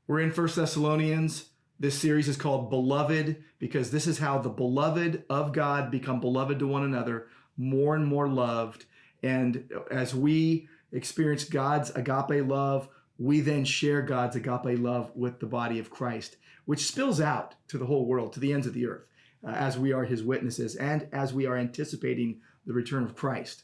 We're in 1 Thessalonians. This series is called Beloved because this is how the beloved of God become beloved to one another, more and more loved. And as we experience God's agape love, we then share God's agape love with the body of Christ, which spills out to the whole world, to the ends of the earth, as we are his witnesses and as we are anticipating the return of Christ.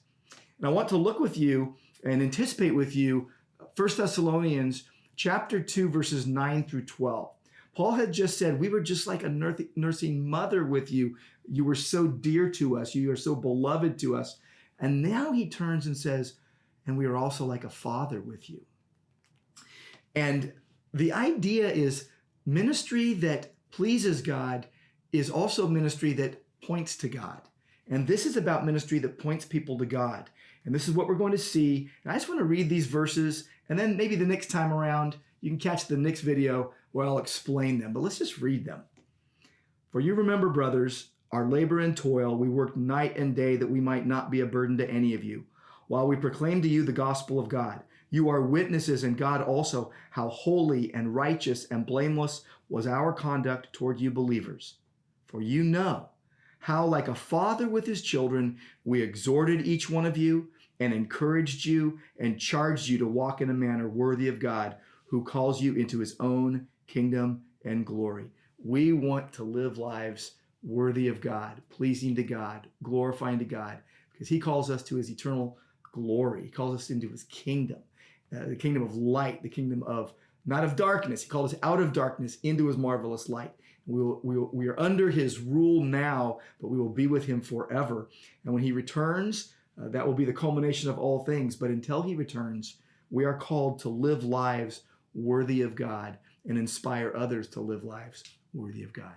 And I want to look with you and anticipate with you 1 Thessalonians chapter 2, verses 9 through 12. Paul had just said, we were just like a nursing mother with you. You were so dear to us. You are so beloved to us. And now he turns and says, and we are also like a father with you. And the idea is ministry that pleases God is also ministry that points to God. And this is about ministry that points people to God. And this is what we're going to see. And I just want to read these verses, and then maybe the next time around, you can catch the next video where I'll explain them. But let's just read them. For you remember, brothers, our labor and toil, we worked night and day that we might not be a burden to any of you, while we proclaim to you the gospel of God. You are witnesses, and God also, how holy and righteous and blameless was our conduct toward you believers. For you know how, like a father with his children, we exhorted each one of you and encouraged you and charged you to walk in a manner worthy of God, who calls you into his own kingdom and glory. We want to live lives worthy of God, pleasing to God, glorifying to God, because he calls us to his eternal glory. He calls us into his kingdom, the kingdom of light, the kingdom of not of darkness. He called us out of darkness into his marvelous light. We are under his rule now, but we will be with him forever. And when he returns, that will be the culmination of all things. But until he returns, we are called to live lives worthy of God and inspire others to live lives worthy of God.